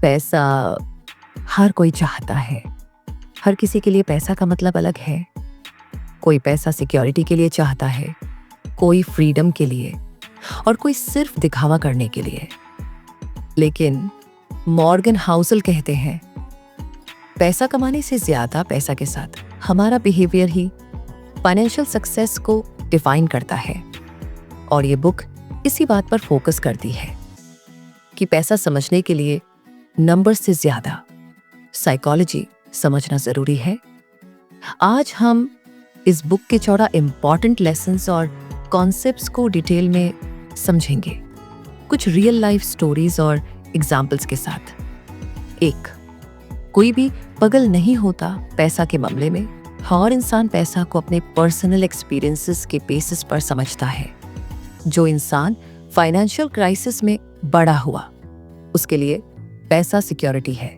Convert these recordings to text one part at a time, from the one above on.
पैसा हर कोई चाहता है। हर किसी के लिए पैसा का मतलब अलग है। कोई पैसा सिक्योरिटी के लिए चाहता है, कोई फ्रीडम के लिए और कोई सिर्फ दिखावा करने के लिए। लेकिन मॉर्गन हाउसल कहते हैं, पैसा कमाने से ज्यादा पैसा के साथ हमारा बिहेवियर ही फाइनेंशियल सक्सेस को डिफाइन करता है। और ये बुक इसी बात पर फोकस करती है कि पैसा समझने के लिए नंबर से ज्यादा साइकोलॉजी समझना जरूरी है। आज हम इस बुक के चौड़ा इंपॉर्टेंट लेसन्स और कॉन्सेप्ट्स को डिटेल में समझेंगे, कुछ रियल लाइफ स्टोरीज और एग्जाम्पल्स के साथ। एक, कोई भी पागल नहीं होता पैसा के मामले में। हर इंसान पैसा को अपने पर्सनल एक्सपीरियंसेस के बेसिस पर समझता है। जो इंसान फाइनेंशियल क्राइसिस में बड़ा हुआ, उसके लिए पैसा सिक्योरिटी है।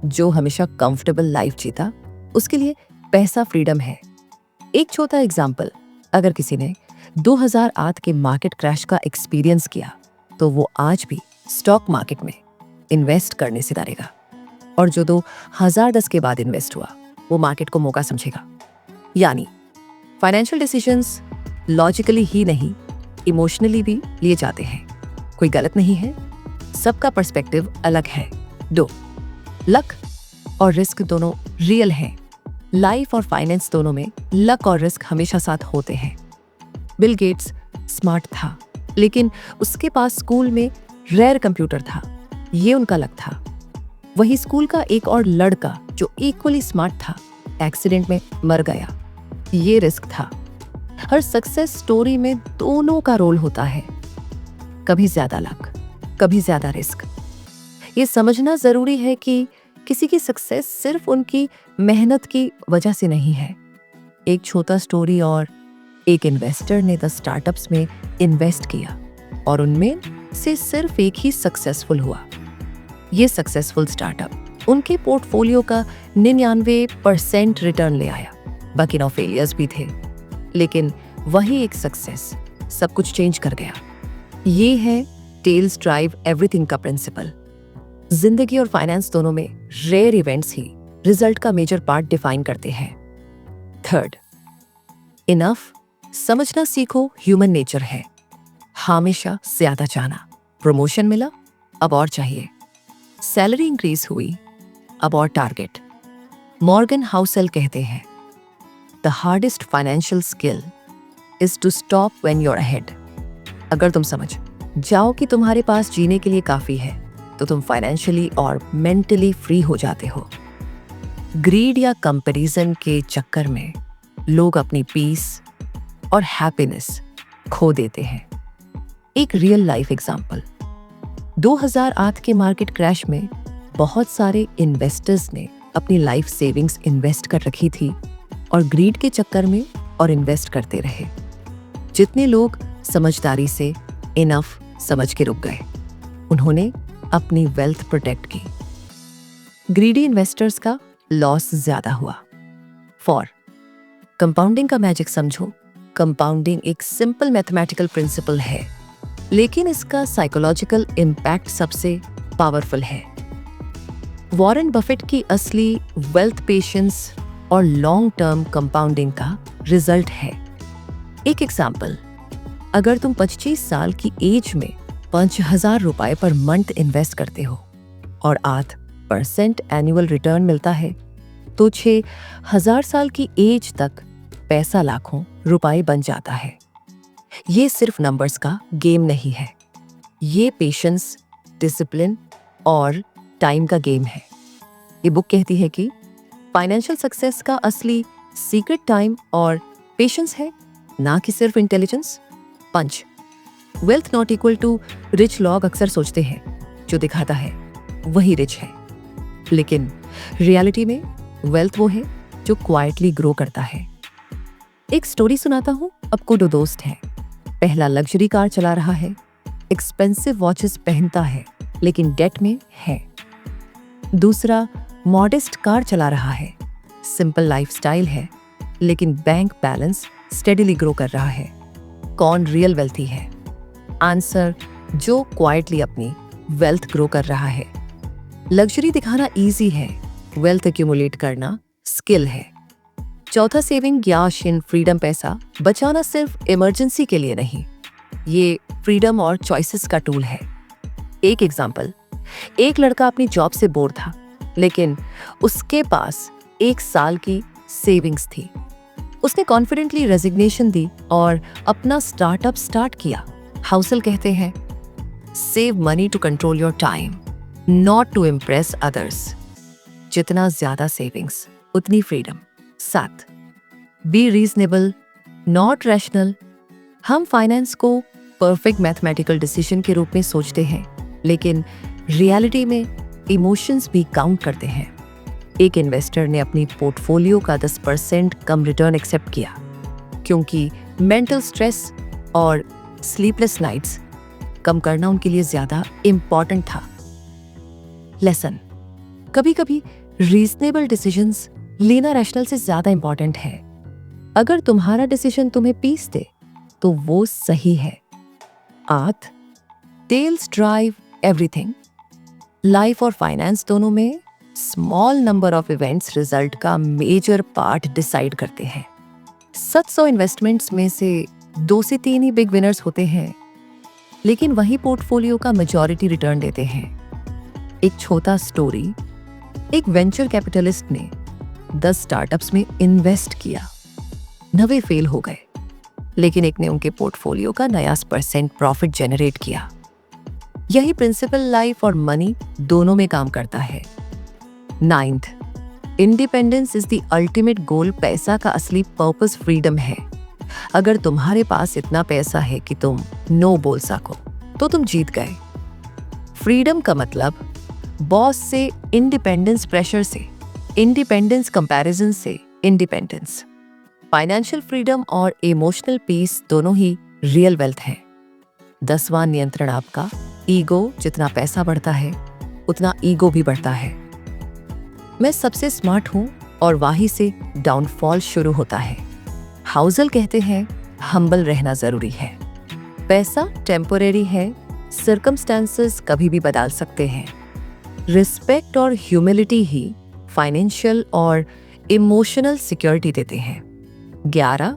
जो हमेशा कंफर्टेबल लाइफ जीता, उसके लिए पैसा फ्रीडम है। एक छोटा एग्जाम्पल, अगर किसी ने 2008 के मार्केट क्रैश का एक्सपीरियंस किया, तो वो आज भी स्टॉक मार्केट में इन्वेस्ट करने से डरेगा। और जो 2010 के बाद इन्वेस्ट हुआ, वो मार्केट को मौका समझेगा। यानी फाइनेंशियल डिसीजंस लॉजिकली ही नहीं, इमोशनली भी लिए जाते हैं। कोई गलत नहीं है, सबका पर्सपेक्टिव अलग है। 2, लक और रिस्क दोनों रियल हैं। लाइफ और फाइनेंस दोनों में लक और रिस्क हमेशा साथ होते हैं। बिल गेट्स स्मार्ट था, लेकिन उसके पास स्कूल में रेयर कंप्यूटर था। ये उनका लक था। वही स्कूल का एक और लड़का जो इक्वली स्मार्ट था, एक्सीडेंट में मर गया। ये रिस्क था। हर सक्सेस स्टोरी में दोनों का रोल होता है, कभी ज्यादा लक, कभी ज्यादा रिस्क। ये समझना जरूरी है कि किसी की सक्सेस सिर्फ उनकी मेहनत की वजह से नहीं है। एक छोटा स्टोरी, और एक इन्वेस्टर ने 10 स्टार्टअप्स में इन्वेस्ट किया और उनमें से सिर्फ एक ही सक्सेसफुल हुआ। ये सक्सेसफुल स्टार्टअप उनके पोर्टफोलियो का 99% रिटर्न ले आया। बाकी 9 फेलियर्स भी थे, लेकिन वही एक सक्सेस सब कुछ चेंज कर गया। ये है टेल्स ड्राइव एवरीथिंग का प्रिंसिपल। जिंदगी और फाइनेंस दोनों में रेयर इवेंट्स ही रिजल्ट का मेजर पार्ट डिफाइन करते हैं। 3, इनफ समझना सीखो, ह्यूमन नेचर है हमेशा ज्यादा चाहना। प्रमोशन मिला, अब और चाहिए। सैलरी इंक्रीज हुई, अब और टारगेट। मॉर्गन हाउसल कहते हैं, the hardest financial skill is to stop when you are ahead. अगर तुम समझ जाओ कि तुम्हारे पास जीने के लिए काफी है, तो तुम फाइनेंशियली और मेंटली फ्री हो जाते हो। ग्रीड या कंपैरिजन के चक्कर में लोग अपनी पीस और हैप्पीनेस खो देते हैं। एक रियल लाइफ एग्जांपल, 2008 के मार्केट क्रैश में बहुत सारे इन्वेस्टर्स ने अपनी लाइफ सेविंग्स इन्वेस्ट कर रखी थी और ग्रीड के चक्कर में और इन्वेस्ट करते रहे। जितने लोग समझदारी से इनफ समझ के रुक गए, उन्होंने अपनी वेल्थ प्रोटेक्ट की। ग्रीडी इन्वेस्टर्स का लॉस ज्यादा हुआ। 4, कंपाउंडिंग का मैजिक समझो। कंपाउंडिंग एक सिंपल मैथमेटिकल प्रिंसिपल है, लेकिन इसका साइकोलॉजिकल इम्पैक्ट सबसे पावरफुल है। वॉरेन बफेट की असली वेल्थ पेशेंस और लॉन्ग टर्म कंपाउंडिंग का रिजल्ट है। एक एग्जाम्पल, अगर तुम 25 साल की एज में 5,000 रुपए पर मंथ इन्वेस्ट करते हो और 8% एनुअल रिटर्न मिलता है, तो 6,000 साल की एज तक पैसा लाखों रुपए बन जाता है। ये सिर्फ नंबर्स का गेम नहीं है, ये पेशेंस, डिसिप्लिन और टाइम का गेम है। ये बुक कहती है कि फाइनेंशियल सक्सेस का असली सीक्रेट टाइम और पेशेंस है, ना कि सिर्फ intelligence. 5, wealth not equal to rich. लोग अक्सर सोचते हैं जो दिखाता है वही रिच है, लेकिन रियलिटी में वेल्थ वो है जो क्वाइटली ग्रो करता है। एक स्टोरी सुनाता हूँ आपको। 2 दोस्त हैं। पहला लग्जरी कार चला रहा है, एक्सपेंसिव वॉचेस पहनता है, लेकिन डेट में है। दूसरा मॉडेस्ट कार चला रहा है, सिंपल लाइफस्टाइल है, लेकिन बैंक बैलेंस स्टेडीली ग्रो कर रहा है। कौन रियल वेल्थी है? आंसर, जो क्वाइटली अपनी वेल्थ ग्रो कर रहा है। लग्जरी दिखाना इजी है, वेल्थ एक्यूमुलेट करना स्किल है। चौथा, सेविंग कैश इन फ्रीडम। पैसा बचाना सिर्फ इमरजेंसी के लिए नहीं, ये फ्रीडम और चॉइसेस का टूल है। एक एग्जांपल, एक लड़का अपनी जॉब से बोर था, लेकिन उसके पास 1 साल की सेविंग्स थी। उसने कॉन्फिडेंटली रेजिग्नेशन दी और अपना स्टार्टअप स्टार्ट किया। हाउसल कहते हैं, save money to control your time, not to impress others. जितना ज्यादा सेविंग्स उतनी freedom. 7, be reasonable not rational. हम फाइनेंस को परफेक्ट मैथमेटिकल डिसीजन के रूप में सोचते हैं, लेकिन रियलिटी में इमोशंस भी काउंट करते हैं। एक इन्वेस्टर ने अपनी पोर्टफोलियो का 10% कम रिटर्न एक्सेप्ट किया, क्योंकि मेंटल स्ट्रेस और स्लीपलेस नाइट्स कम करना उनके लिए ज्यादा इंपॉर्टेंट था। लेसन, कभी कभी रीजनेबल डिसीजंस लेना रैशनल से ज्यादा इंपॉर्टेंट है। अगर तुम्हारा डिसीजन तुम्हें पीस दे तो वो सही है। 8, टेल्स ड्राइव एवरीथिंग। लाइफ और फाइनेंस दोनों में small number of events result का मेजर पार्ट डिसाइड करते हैं। 700 इन्वेस्टमेंट्स में से 2 से 3 ही बिग विनर्स होते हैं, लेकिन वही पोर्टफोलियो का मेजॉरिटी रिटर्न देते हैं। एक छोटा स्टोरी, एक वेंचर कैपिटलिस्ट ने 10 स्टार्टअप्स में इन्वेस्ट किया। 9 फेल हो गए, लेकिन एक ने उनके पोर्टफोलियो का 9% प्रॉफिट जनरेट किया। यही प्रिंसिपल लाइफ और मनी दोनों में काम करता है। 9th, independence is the ultimate goal. पैसा का असली पर्पस फ्रीडम है। अगर तुम्हारे पास इतना पैसा है कि तुम नो बोल सको, तो तुम जीत गए। फ्रीडम का मतलब बॉस से इंडिपेंडेंस, प्रेशर से इंडिपेंडेंस, कंपैरिजन से इंडिपेंडेंस। फाइनेंशियल फ्रीडम और इमोशनल पीस दोनों ही रियल वेल्थ है। 10वां, नियंत्रण आपका ईगो। जितना पैसा बढ़ता है उतना ईगो भी बढ़ता है। मैं सबसे स्मार्ट हूं और वहीं से डाउनफॉल शुरू होता है। हाउसल कहते हैं, हम्बल रहना जरूरी है। पैसा टेम्परेरी है, सर्कमस्टेंसेस कभी भी बदल सकते हैं। रिस्पेक्ट और ह्यूमिलिटी ही फाइनेंशियल और इमोशनल सिक्योरिटी देते हैं। 11,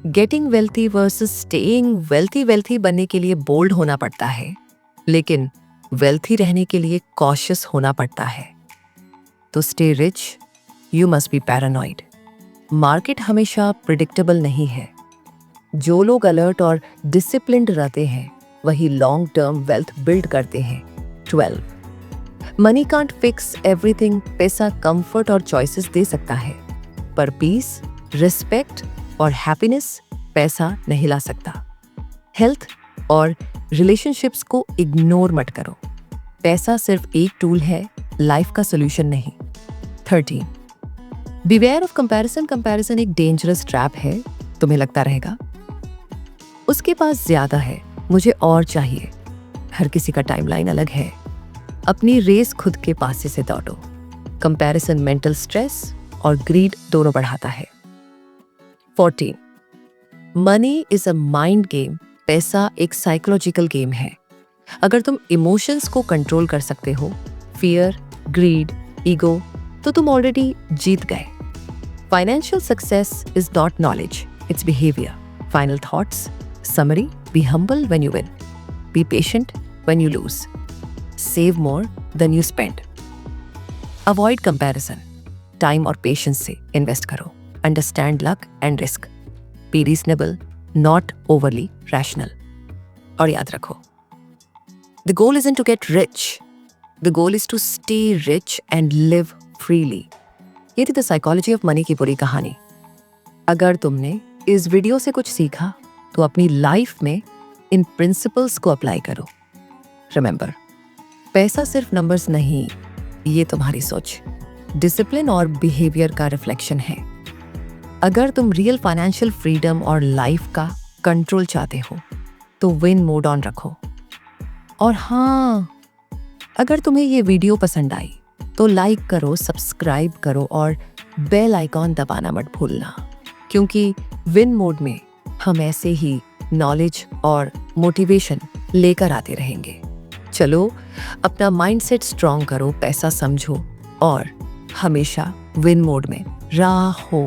getting wealthy versus staying wealthy. Wealthy बनने के लिए बोल्ड होना पड़ता है, लेकिन वेल्थी रहने के लिए कॉशियस होना पड़ता है। तो stay rich, you must be paranoid. Market हमेशा प्रिडिक्टेबल नहीं है। जो लोग अलर्ट और डिसिप्लिन्ड रहते हैं वही लॉन्ग टर्म वेल्थ बिल्ड करते हैं। 12, मनी कांट फिक्स एवरीथिंग। पैसा कंफर्ट और चॉइसेस दे सकता है, पर पीस, रिस्पेक्ट और हैप्पीनेस पैसा नहीं ला सकता। हेल्थ और रिलेशनशिप्स को इग्नोर मत करो। पैसा सिर्फ एक टूल है, लाइफ का सोल्यूशन नहीं। 13, बिवेयर ऑफ कंपैरिजन। कंपैरिजन एक डेंजरस ट्रैप है। तुम्हें लगता रहेगा उसके पास ज्यादा है, मुझे और चाहिए। हर किसी का टाइमलाइन अलग है। अपनी रेस खुद के पासे से दौड़ो। कंपैरिजन मेंटल स्ट्रेस और ग्रीड दोनों बढ़ाता है। 14, money is a mind game. पैसा एक साइकोलॉजिकल गेम है। अगर तुम इमोशंस को कंट्रोल कर सकते हो, फियर, ग्रीड, ईगो, तो तुम ऑलरेडी जीत गए। Financial success is not knowledge, it's behaviour. Final thoughts, summary, be humble when you win, be patient when you lose, save more than you spend. Avoid comparison. Time और patience से invest करो। Understand luck and risk. Be reasonable, not overly rational. और याद रखो, the goal isn't to get rich, the goal is to stay rich and live freely. ये थी the psychology of money की पूरी कहानी। अगर तुमने इस वीडियो से कुछ सीखा तो अपनी लाइफ में इन प्रिंसिपल्स को अप्लाई करो। रिमेंबर, पैसा सिर्फ नंबर्स नहीं, ये तुम्हारी सोच, डिसिप्लिन और बिहेवियर का रिफ्लेक्शन है। अगर तुम रियल फाइनेंशियल फ्रीडम और लाइफ का कंट्रोल चाहते हो तो विन मोड ऑन रखो। और हाँ, अगर तुम्हें ये वीडियो पसंद आई तो लाइक करो, सब्सक्राइब करो और बेल आइकॉन दबाना मत भूलना, क्योंकि विन मोड में हम ऐसे ही नॉलेज और मोटिवेशन लेकर आते रहेंगे। चलो अपना माइंडसेट स्ट्रॉन्ग करो, पैसा समझो और हमेशा विन मोड में रहो।